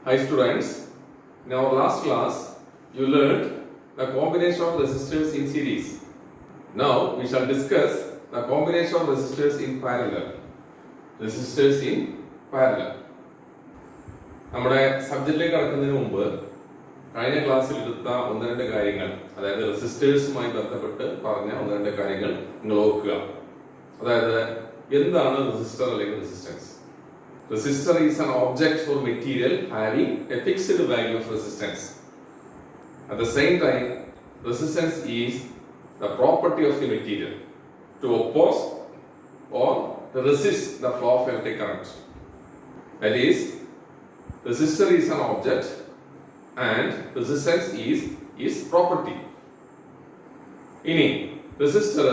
Hi students, in our last class you learned the combination of resistors in series. Now we shall discuss the combination of resistors in parallel. Resistors in parallel. നമ്മുടെ സബ്ജക്റ്റിലേക്ക് കടക്കുന്നതിന് മുമ്പ് കഴിഞ്ഞ ക്ലാസ്സിൽ എടുത്ത ഒന്ന് രണ്ട് കാര്യങ്ങൾ, അതായത് റെസിസ്റ്റേഴ്സുമായി ബന്ധപ്പെട്ട് പറഞ്ഞ ഒന്ന് രണ്ട് കാര്യങ്ങൾ നിങ്ങൾ ഓർക്കുക. അതായത് എന്താണ് റെസിസ്റ്റർ അല്ലെങ്കിൽ resistance? Resistor is an object or material having a fixed value of resistance. At the same time, resistance is the property of the material to oppose or to resist the flow of electric current. That is, resistor is an object and resistance is property. ഇനി resistor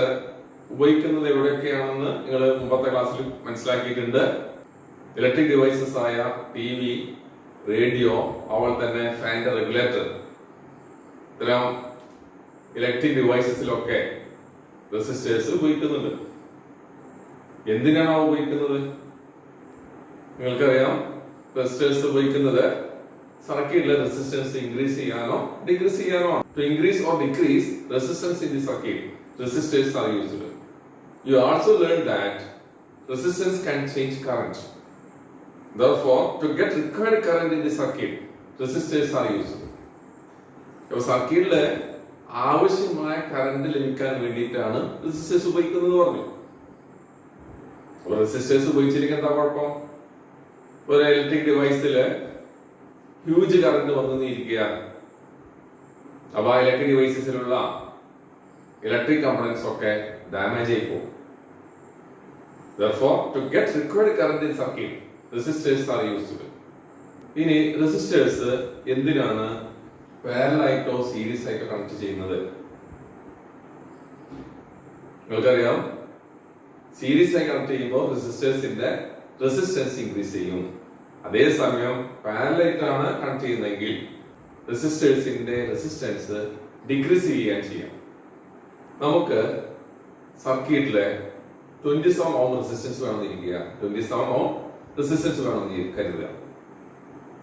ഉപയോഗിക്കുന്നത് എവിടെയൊക്കെയാണെന്ന് നിങ്ങൾ മുമ്പത്തെ ക്ലാസ്സിൽ മനസ്സിലാക്കിയിട്ടുണ്ട്. Electric devices ആയ TV, radio, അതുപോലെ തന്നെ ഫാൻ്റെ regulator, ഇത്തരം ഇലക്ട്രിക് ഡിവൈസസിലൊക്കെ റെസിസ്റ്റേഴ്സ് ഉപയോഗിക്കുന്നുണ്ട്. എന്തിനാണ് ഉപയോഗിക്കുന്നത്? നിങ്ങൾക്കറിയാം, റെസിസ്റ്റേഴ്സ് ഉപയോഗിക്കുന്നത് സർക്യൂട്ടിലെ റെസിസ്റ്റൻസ് ഇൻക്രീസ് ചെയ്യാനോ ഡിക്രീസ് ചെയ്യാനോ ആണ്. To increase or decrease resistance in the circuit, resistors are used. You also learned that resistance can change current. Therefore, to get required current in the circuit, resistors are used. അപ്പോൾ സർക്യൂട്ടിലെ ആവശ്യമായ current ലഭിക്കാൻ വേണ്ടിയിട്ടാണ് resistors ഉപയോഗിക്കുന്നത് പറഞ്ഞു. അപ്പോൾ resistors ഉപയോഗിച്ചിരിക്കുന്ന എന്താ കുഴപ്പം? ഒരു ഇലക്ട്രിക് ഡിവൈസില് ഹ്യൂജ് കറന്റ് വന്നിരിക്കുക, അപ്പോൾ ആ ഇലക്ട്രിക് ഡിവൈസസിലുള്ള ഇലക്ട്രിക് കമ്പോണൻസ് ഒക്കെ ഡാമേജ് ആയി പോകും. Therefore, to get required current in circuit, resistors are used. ഇനി റെസിസ്റ്റേഴ്സ് എന്തിനാണ് പാരലൽ ആയിട്ടോ സീരീസ് ആയിട്ടോ കണക്ട് ചെയ്യുന്നത്? നിങ്ങൾക്കറിയാം, സീരീസ് ആയി കണക്ട് ചെയ്യുമ്പോൾ റെസിസ്റ്റേഴ്സിന്റെ റെസിസ്റ്റൻസ് ഇൻക്രീസ് ചെയ്യും. അതേസമയം പാരലൽ ആയിട്ടാണ് കണക്ട് ചെയ്യുന്നതെങ്കിൽ റെസിസ്റ്റേഴ്സിന്റെ റെസിസ്റ്റൻസ് ഡിക്രീസ് ചെയ്യാൻ ചെയ്യാം. നമുക്ക് സർക്യൂട്ടിലെ 27 ഓം റെസിസ്റ്റൻസ് വേണമെന്നിരിക്കുക, 27 ഓം റെസിസ്റ്റൻസ് വേണമെന്ന് കരുതുക.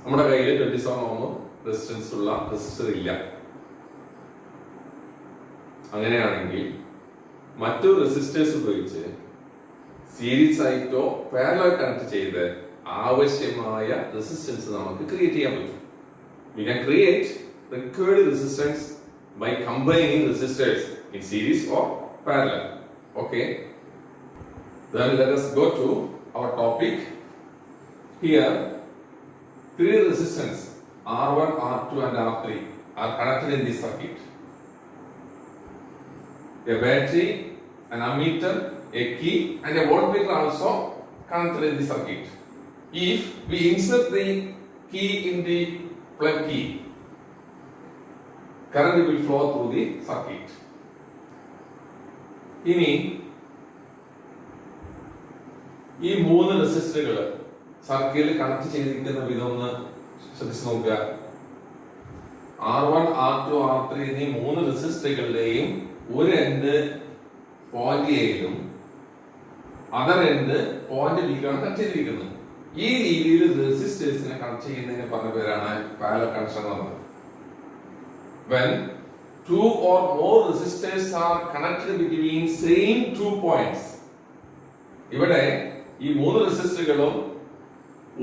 നമ്മുടെ കയ്യിൽ 27 ഓം റെസിസ്റ്റൻസ് ഉള്ള റെസിസ്റ്റർ ഇല്ല. അങ്ങനെയാണെങ്കിൽ മറ്റു റെസിസ്റ്റേഴ്സ് ഉപയോഗിച്ച് സീരീസ് ആയിട്ടോ പാരലൽ കണക്ട് ചെയ്ത് ആവശ്യമായ റെസിസ്റ്റൻസ് നമുക്ക് ക്രിയേറ്റ് ചെയ്യാൻ പറ്റും. We can create required resistance by combining resistors in series or parallel. Okay, then let us go to our topic. Here, three resistors R1, R2 and R3 are connected in this circuit. A battery, an ammeter, a key and a voltmeter also connected in the circuit. If we insert the key in the plug key, current will flow through the circuit. ഇനി ഈ മൂന്ന് റെസിസ്റ്ററുകൾ സർക്യൂട്ടിൽ connect ചെയ്തിരിക്കുന്ന വിധം ഒന്ന് ശ്രദ്ധിച്ചു നോക്കുക. R1, R2, R3 എന്നീ മൂന്ന് റെസിസ്റ്ററുകളുടെയും ഒരു എൻഡ് പോയിന്റ് എയിലും അതർ എൻഡ് പോയിന്റ് ബിയിലാണ് കണക്ട് ചെയ്തിരിക്കുന്നത്. ഈ രീതിയിൽ റെസിസ്റ്റേഴ്സിനെ കണക്ട് ചെയ്യുന്നതിന് പറഞ്ഞ പേരാണ് പാരലൽ കണക്ഷൻ എന്ന് പറയുന്നത്. When two or more resistors are connected between same two points. ഇവിടെ ഈ മൂന്ന് റെസിസ്റ്ററുകളും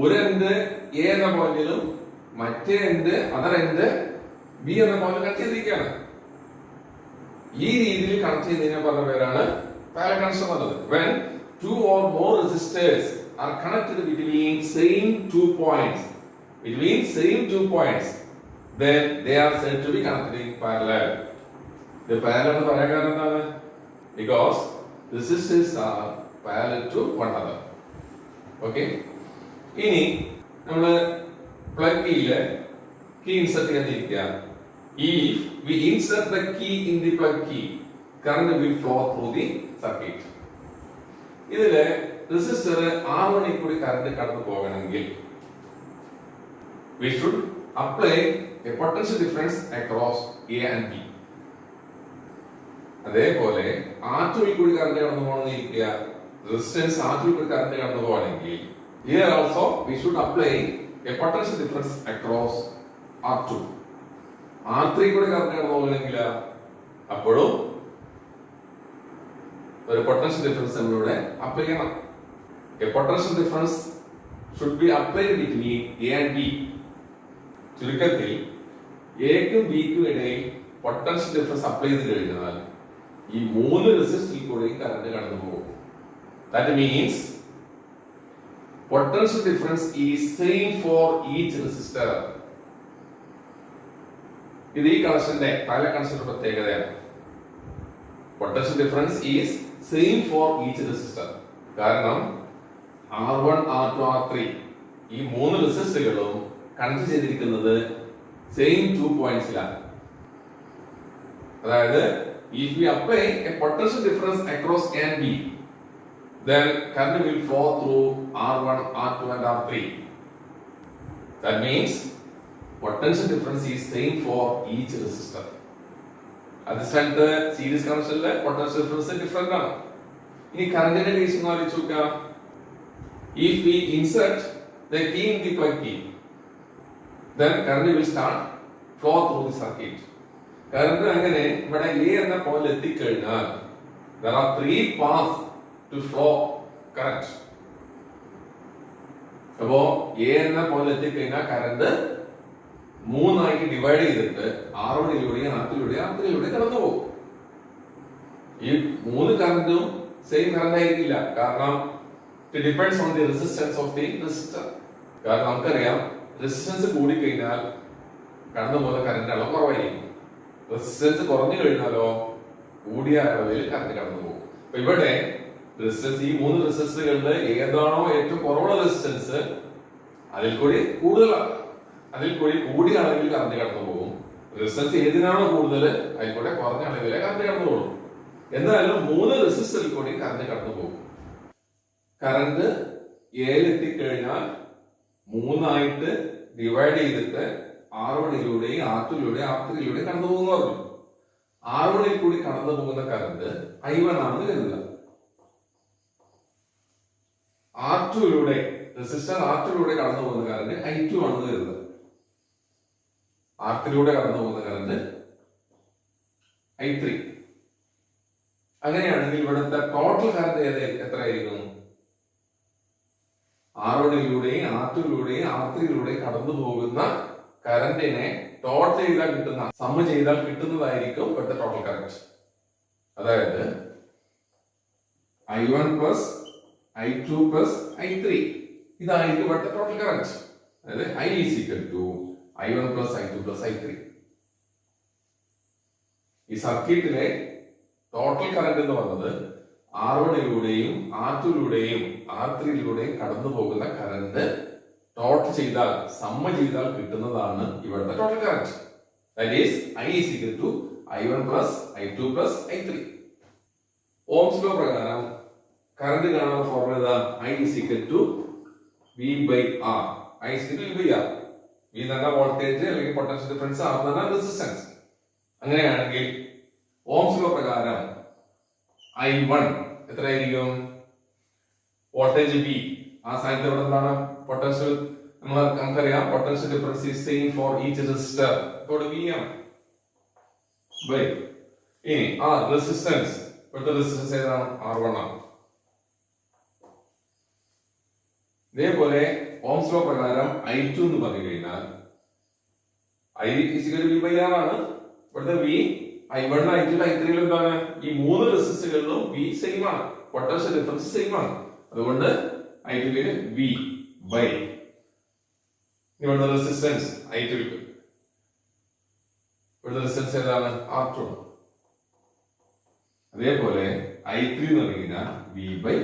ഒരു എൻഡ് എ എന്ന പോയിന്റിലും മറ്റേ എൻഡ് അതർ എൻഡ് ബി എന്ന പോയിന്റിൽ കണക്ട് ചെയ്തിരിക്കുകയാണ്. ഈ രീതിയിൽ കണക്ട് ചെയ്യുന്നതിനെ പറഞ്ഞ പേരാണ് പാരലൽ കണക്ഷൻ എന്നുള്ളത്. When two or more resistors are connected between same two points, then they are said to be connected in parallel. The parallel എന്ന് പറയാൻ കാരണം എന്താണ്? Because resistors are parallel to one another. Okay? ഇനി നമ്മൾ plug കീയിലെ key insert ചെയ്യാനിരിക്കുക. If we insert the key in the plug key, current will flow through the circuit. ഇതിലെ resistor R1 ൽ കൂടി കറന്റ് കടന്നു പോകണമെങ്കിൽ we should apply a potential difference across A and B. അതേപോലെ R2 ൽ കൂടി current കടന്നു പോകണമെന്നിരിക്കുക, റെസിസ്റ്റൻസ് R2 ൽ കൂടി കറന്റ് കടന്നു പോകണമെങ്കിൽ here also we should apply a potential difference across R2. R3 കൂടെ കറണ്ട് കടന്നു പോകണമെങ്കിൽ അപ്പോഴും ഒരു പൊട്ടൻഷ്യൽ ഡിഫറൻസ് നമ്മളിവിടെ അപ്ലൈ ചെയ്യണം. A potential difference should be applied between A and B. ചുരുക്കത്തിൽ എക്കും ബിക്കും ഇടയിൽ പൊട്ടൻഷ്യൽ ഡിഫറൻസ് അപ്ലൈ ചെയ്ത് കഴിഞ്ഞാൽ ഈ മൂന്ന് റെസിസ്റ്ററിൽ കൂടെയും കറണ്ട് കടന്നു പോകും. That means potential difference is same for each resistor. ഇത് ഈ കണക്ഷന്റെ പല കണക്ഷന്റെ പ്രത്യേകതയാണ്. Potential difference is same for each resistor. കാരണം R1, R2, R3 ഈ മൂന്ന് റെസിസ്റ്ററുകളും കണക്ട് ചെയ്തിരിക്കുന്നത് സെയിം 2 പോയിന്റ്സിലാണ്. അതായത് if we apply a potential difference across A and B, then current will flow through R1, R2 and R3. That means potential difference is same for each resistor. At the center series connection le potential difference different ആണ്. ഇനി കറന്റിന്റെ case ഒന്ന് ആലോചിച്ച് നോക്കുക. If we insert the key in the plug key, then current will start flow through the circuit. Current അങ്ങനെ ഇവിടെ A എന്ന പോയിന്റിൽ എത്തിക്കഴിഞ്ഞാൽ there are 3 paths to flow current. അപ്പോ A എന്ന പോയിന്റിൽ എത്തിക്കഴിഞ്ഞാൽ കറന്റ് മൂന്നായിട്ട് ഡിവൈഡ് ചെയ്തിട്ട് R1ലൂടെയും R2ലൂടെയും R3ലൂടെയും കടന്നു പോകും. ഈ മൂന്ന് കറന്റും സെയിം കറന്റ് ആയിരിക്കില്ല. കാരണം it depends on the resistance of the resistor. കാരണം നമുക്കറിയാം റെസിസ്റ്റൻസ് കൂടി കഴിഞ്ഞാൽ കടന്നു പോകുന്ന കറന്റ് അളവ് കുറവായിരിക്കും. റെസിസ്റ്റൻസ് കുറഞ്ഞു കഴിഞ്ഞാലോ കൂടിയ അളവിൽ കറന്റ് കടന്നു പോകും. അപ്പൊ ഇവിടെ റെസിസ്റ്റൻസ് ഈ മൂന്ന് റെസിസ്റ്ററുകളിൽ ഏതാണോ ഏറ്റവും കുറവുള്ള റെസിസ്റ്റൻസ് അതിൽ കൂടി കൂടിയ അളവിൽ കറന്റ് കടന്നു പോകും. റെസിസ്റ്റൻസ് ഏതിനാണോ കൂടുതൽ അതിൽ കൂടെ കുറഞ്ഞ അളവിലെ കറന്റ് കടന്നു പോകും. എന്നാലും മൂന്ന് റെസിസ്റ്ററിൽ കൂടി കറന്റ് കടന്നു പോകും. കറന്റ് എയിൽ എത്തിക്കഴിഞ്ഞാൽ മൂന്നായിട്ട് ഡിവൈഡ് ചെയ്തിട്ട് R1ലൂടെയും R2ലൂടെയും R3ലൂടെയും കടന്നു പോകുന്ന പറഞ്ഞു. R1ൽ കൂടി കടന്നു പോകുന്ന കറന്റ് I1 ആണെന്ന് കരുതുക. R2ലൂടെ റെസിസ്റ്റർ R2ലൂടെ കടന്നു പോകുന്ന കറന്റ് I2 ആണെന്ന് കരുതുക. R3ലൂടെ കടന്നു പോകുന്ന കറന്റ് I3. അങ്ങനെയാണെങ്കിൽ ഇവിടുത്തെ ടോട്ടൽ കറന്റ് എത്രയായിരിക്കും? R1ലൂടെയും R2ലൂടെയും R3ലൂടെയും കടന്നു പോകുന്ന കറന്റിനെ ടോട്ടൽ ചെയ്താൽ കിട്ടുന്ന സമ്മ ചെയ്താൽ കിട്ടുന്നതായിരിക്കും ഇവിടുത്തെ ടോട്ടൽ കറന്റ്. അതായത് I1 plus I2 plus I3 ഇതായിരിക്കും ഇവിടുത്തെ ടോട്ടൽ കറന്റ്. അതായത് I is equal to I1 plus I2 plus I3. ഈ സർക്യൂട്ടിലെ ടോട്ടൽ കറന്റ് എന്ന് പറയുന്നത് R1ലൂടെയും R2ലൂടെയും R3ലൂടെയും കടന്നു പോകുന്ന കറന്റ് ടോട്ടൽ ചെയ്താൽ സമ്മ ചെയ്താൽ കിട്ടുന്നതാണ് ഇവിടുത്തെ total current. That is I is equal to I1 plus I2 plus I3. Ohm's law പ്രകാരം കറന്റ് കാണുന്ന formula I is equal to V by R. I is equal to V by R. V എന്ന് പറഞ്ഞാൽ voltage അല്ലെങ്കിൽ potential difference, R എന്ന് പറഞ്ഞാൽ resistance. അങ്ങനെയാണെങ്കിൽ Ohm's law പ്രകാരം I1 എത്രയായിരിക്കും? വോൾട്ടേജ് V ആ സ്ഥാനത്ത് ഇവിടെ എന്താണ് പൊട്ടൻഷ്യൽ? നമുക്കറിയാം potential difference is same for each resistor. ഇപ്പോൾ V ആണ് ബൈ ഇനി ആ റെസിസ്റ്റൻസ്, ഇവിടുത്തെ റെസിസ്റ്റൻസ് ഏതാണ്? R1 ആണ്. ഇതേപോലെ ഓംസ് ലോ പ്രകാരം I2 എന്ന് പറഞ്ഞു കഴിഞ്ഞാൽ I is equal to V by R ആണ്. ഇവിടുത്തെ V I1 I2 I3 എന്താണ്? ഈ മൂന്ന് റെസിസ്റ്ററുകളിലും V സെയിം ആണ്, പൊട്ടൻഷ്യൽ ഡിഫറൻസ് സെയിം ആണ്. അതുകൊണ്ട് I2 V by ഇവിടുത്തെ റെസിസ്റ്റൻസ് I2 ഇവിടുത്തെ റെസിസ്റ്റൻസ് ഏതാണ്? R2. അതേപോലെ I3 എന്ന് പറഞ്ഞു കഴിഞ്ഞാൽ V by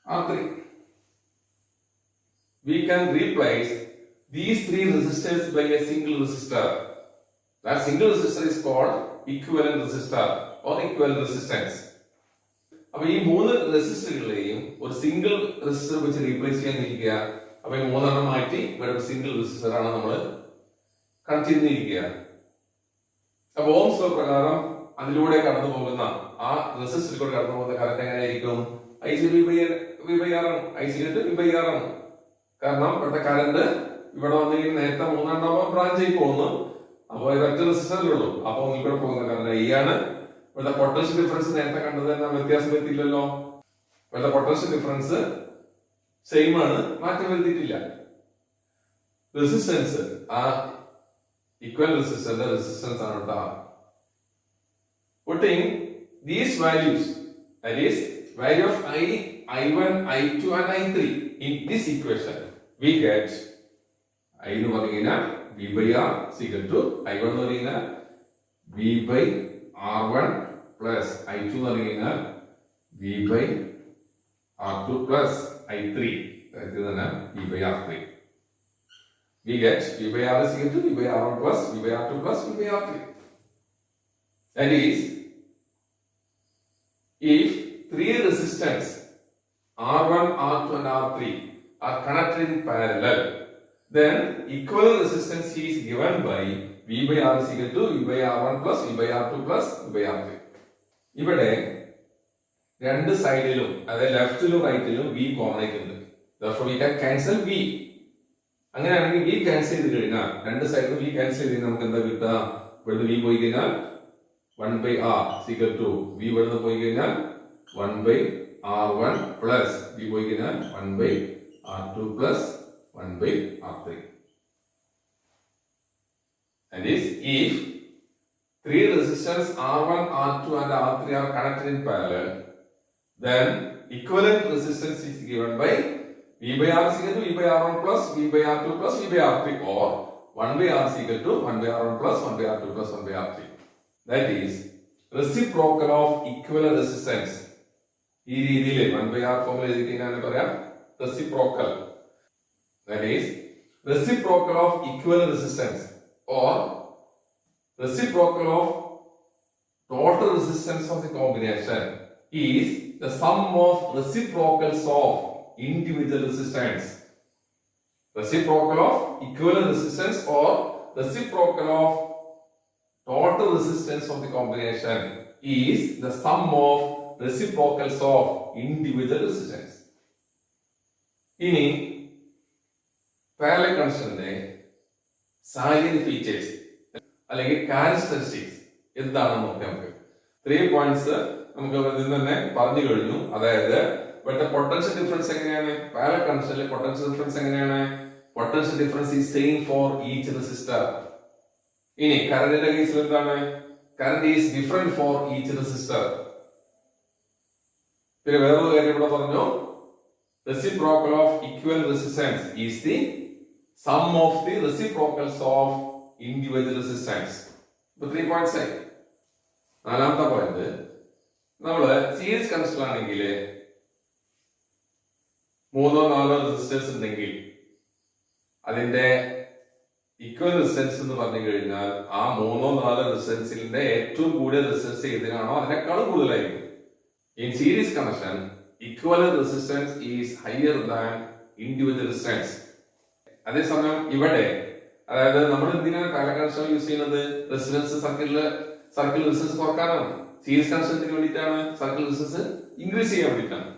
R3. We can replace these three resistors by a single resistor. That single resistor is called equivalent resistor or equivalent resistance. അപ്പൊ ഈ മൂന്ന് റെസിസ്റ്ററുകളെയും ഒരു സിംഗിൾ റെസിസ്റ്റർ വെച്ച് റീപ്ലേസ് ചെയ്യാൻ ഇരിക്കുക. അപ്പൊ ഈ മൂന്നെണ്ണം മാറ്റി ഇവിടെ ഒരു സിംഗിൾ റെസിസ്റ്റർ ആണ് നമ്മൾ കണക്ട് ചെയ്തിരിക്കുക. അപ്പൊ ഓംസ് ലോ പ്രകാരം അതിലൂടെ കടന്നു പോകുന്ന ആ റെസിസ്റ്ററിലൂടെ കടന്നു പോകുന്ന കറന്റ് എങ്ങനെയായിരിക്കും? I is equal to V by R ആണ്. I is equal to V by R ആണ്. കാരണം ഇവിടുത്തെ കറണ്ട് ഇവിടെ വന്നിങ്ങനെ നേരത്തെ 3 നമ്പർ ബ്രാഞ്ചിൽ പോകുന്നു. അപ്പോൾ ഇത് ഒറ്റ റെസിസ്റ്ററിലുള്ളൂ. അപ്പൊ ഇവിടെ പോകുന്ന കറണ്ട് ഐ ആണ്. ഇവിടുത്തെ പൊട്ടൻഷ്യൽ ഡിഫറൻസ് നേരത്തെ കണ്ടത് തന്നെ വ്യത്യാസം വരുത്തിയില്ലല്ലോ. ഇവിടുത്തെ പൊട്ടൻഷ്യൽ ഡിഫറൻസ് സെയിം ആണ്, മാറ്റം വരുത്തിയിട്ടില്ല. റെസിസ്റ്റൻസ് ആ ഇക്വൽ റെസിസ്റ്ററിന്റെ റെസിസ്റ്റൻസ് ആണ് കേട്ടോ. Putting these values, that is value of I, I1, I2 and I3 in this equation, we get I എന്ന് പറഞ്ഞാൽ V by R is equal to I1 എന്ന് പറഞ്ഞാൽ V by R1 plus I2 എന്ന് പറഞ്ഞാൽ V by R2 plus I3 ഇത് തന്നെ V by R3. We get V by R is equal to V by R1 plus V by R2 plus V by R3. That is, if three resistors R1, R2 and R3 are connected in parallel, then equivalent resistance is given by V by R is equal to V by R1 plus V by R2 plus V by R3. ഇവിടെ രണ്ട് സൈഡിലും അതായത് ലെഫ്റ്റിലും റൈറ്റിലും V common ആയിട്ടുണ്ട്. Therefore we can cancel V. അങ്ങനെയാണെങ്കിൽ V cancel ചെയ്ത് കഴിഞ്ഞാൽ രണ്ട് സൈഡിലും V ക്യാൻസൽ ചെയ്ത് കഴിഞ്ഞാൽ നമുക്ക് എന്താ കിട്ടുക? ഇവിടുന്ന് V പോയി കഴിഞ്ഞാൽ 1 by R is equal to V ഇവിടുന്ന് പോയി കഴിഞ്ഞാൽ 1 by R1 plus V പോയി കഴിഞ്ഞാൽ 1 by R2 plus 1 by R3. And is if three resistors R1, R2 and R3 are connected in parallel, then equivalent resistance is given by V by R is equal to V by R1 plus V by R2 plus V by R3, or 1 by R is equal to 1 by R1 plus 1 by R2 plus 1 by R3. That is reciprocal of equivalent resistance. ഈ രീതിയിൽ 1 by R formula എഴുതി കഴിഞ്ഞാൽ പറയാം reciprocal. That is reciprocal of equivalent resistance or reciprocal of total resistance of the combination is the sum of reciprocals of individual resistance. Reciprocal of equivalent resistance or reciprocal of total resistance of the combination is the sum of reciprocals of individual resistance. ഇനി parallel കണക്ഷന്റെ സാധ്യത features അല്ലെങ്കിൽ characteristics എന്താണെന്ന് നോക്കാം. നമുക്ക് 3 points നമുക്ക് ഇതിൽ തന്നെ പറഞ്ഞു കഴിഞ്ഞു. അതായത് ഇവിടുത്തെ പൊട്ടൻഷ്യൽ ഡിഫറൻസ് എങ്ങനെയാണ്? പാരലൽ കണക്ഷനിലെ പൊട്ടൻഷ്യൽ ഡിഫറൻസ് എങ്ങനെയാണ്? Potential difference is same for each resistor. ഇനി കറന്റിന്റെ കേസിൽ എന്താണ്? Current is different for each resistor. പിന്നെ വേറൊരു കാര്യം ഇവിടെ പറഞ്ഞു, reciprocal of equal resistance is the sum of the reciprocals of individual resistance. ഇപ്പൊ 3 പോയിന്റ്സ് ആയി. നാലാമത്തെ പോയിന്റ്, നമ്മള് സീരീസ് കണക്ഷൻ ആണെങ്കിൽ 3-4 റെസിസ്റ്റേഴ്സ് ഉണ്ടെങ്കിൽ അതിന്റെ ഇക്വൽ റെസിസ്റ്റൻസ് എന്ന് പറഞ്ഞു കഴിഞ്ഞാൽ ആ 3-4 റെസിസ്റ്റൻസിന്റെ ഏറ്റവും കൂടിയ റെസിസ്റ്റൻസ് ഏതിനാണോ അതിനേക്കാളും കൂടുതലായിരിക്കും. In series connection, equivalent resistance is higher than individual resistance. അതേസമയം ഇവിടെ അതായത് നമ്മൾ എന്തിനാണ് പാരലൽ കണക്ഷൻ യൂസ് ചെയ്യുന്നത്? റെസിസ്റ്റൻസ് സർക്കിൾ റെസിസ്റ്റൻസ് കുറക്കാനാണ്. സീരീസ് കണക്ഷന് വേണ്ടിയിട്ടാണ് സർക്കിൾ റെസിസ്റ്റൻസ് ഇൻക്രീസ് ചെയ്യാൻ വേണ്ടിയിട്ടാണ്.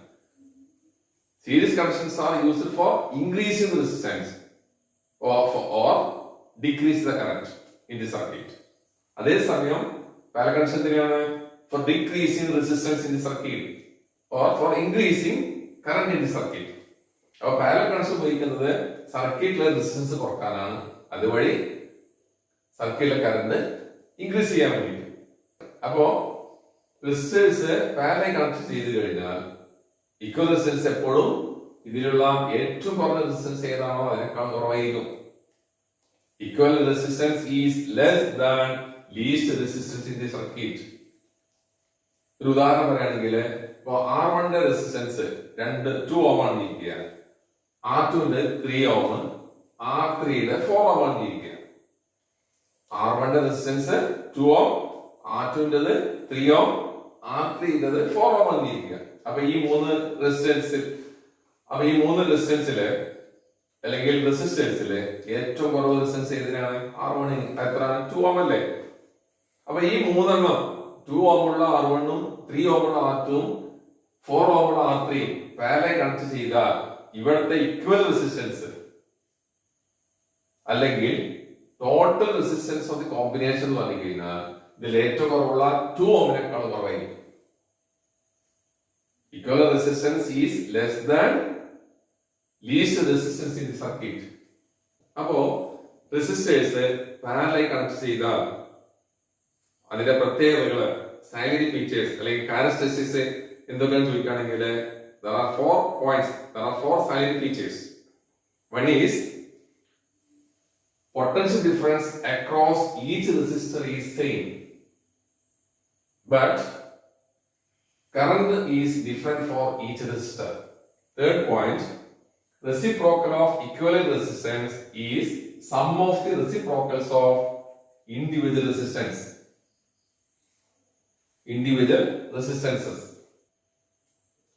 Series connections are used for increasing resistance or decrease the current in the circuit. അതേസമയം പാരലൽ കണക്ഷൻ എന്തിനാണ്? For decreasing resistance in the circuit or for increasing current in the circuit. അപ്പോൾ parallel connection ഉപയോഗിക്കുന്നത് സർക്യൂട്ടിലെ resistance കുറക്കാനാണ്. അതുവഴി സർക്യൂട്ടിലെ current increase ചെയ്യാൻ വേണ്ടിയിട്ട്. അപ്പോ റെസിസ്റ്റേഴ്സ് പാരലൽ കണക്ട് ചെയ്ത് കഴിഞ്ഞാൽ ഇക്വൽ റെസിസ്റ്റൻസ് എപ്പോഴും ഇതിലുള്ള ഏറ്റവും കുറഞ്ഞ റെസിസ്റ്റൻസ് ഏതാണോ അതിനേക്കാൾ കുറവായിരിക്കും. Equal resistance is less than least resistance in the circuit. ഒരു ഉദാഹരണം പറയുകയാണെങ്കിൽ ഇപ്പൊ R1ന്റെ റെസിസ്റ്റൻസ് 2 ഓം ആണ് ഇരിക്കുക, R2ന്റെ 3 ഓം, R3യുടെ 4 ഓം ആണ് ഇരിക്കുക. R1ന്റെ റെസിസ്റ്റൻസ് 2 ഓം, R2ന്റേത് 3 ഓം, R3ന്റേത് 4 ഓം ആണ് ഇരിക്കുക. അപ്പൊ ഈ മൂന്ന് റെസിസ്റ്റൻസില് അല്ലെങ്കിൽ റെസിസ്റ്റൻസില് ഏറ്റവും കുറവ് റെസിസ്റ്റൻസ് ഏതിനാണ്? R1. എത്രയാണ്? 2 ഓം അല്ലേ? അപ്പൊ ഈ 3 2 ഓമുള്ള R1ഉം 3 ഓമുള്ള R2ഉം 4 ഓമുള്ള R3 പാരലൽ കണക്ട് ചെയ്താൽ ഇവിടുത്തെ ഇക്വൽ റെസിസ്റ്റൻസ് അല്ലെങ്കിൽ total resistance of the combination എന്ന് പറഞ്ഞു കഴിഞ്ഞാൽ ഇതിൽ ഏറ്റവും കുറവുള്ള 2 ഓമിനേക്കാൾ കുറവായിരിക്കും. Equivalent resistance is less than least resistance in the circuit. അപ്പോ റെസിസ്റ്റേഴ്സ് പാരലൽ കണക്ട് ചെയ്താൽ അതിന്റെ പ്രത്യേകതകള് സാലറി ഫീച്ചേഴ്സ് അല്ലെങ്കിൽ ക്യാരക്ടറിസ്റ്റിക്സ് എന്തൊക്കെയാണെന്ന് ചോദിക്കുകയാണെങ്കിൽ there are 4 points, there are 4 salient features. One is potential difference across each resistor is same, but current is different for each resistor. Third point, reciprocal of equivalent resistance is sum of the reciprocals of individual resistances.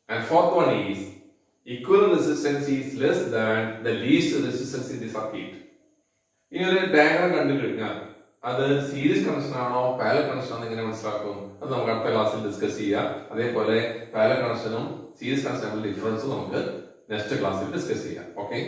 And fourth one is equivalent resistance is less than the least resistance in the circuit. ഇനി ഒരു diagram കണ്ടു കഴിഞ്ഞാൽ അത് series connection ആണോ parallel connection ആണോ എങ്ങനെ മനസ്സിലാക്കും? അത് നമുക്ക് അടുത്ത ക്ലാസ്സിൽ ഡിസ്കസ് ചെയ്യാം. അതേപോലെ പാരലൽ കണക്ഷനും സീരീസ് കണക്ഷനും ഡിഫറൻസും നമുക്ക് നെക്സ്റ്റ് ക്ലാസ്സിൽ ഡിസ്കസ് ചെയ്യാം. ഓക്കെ.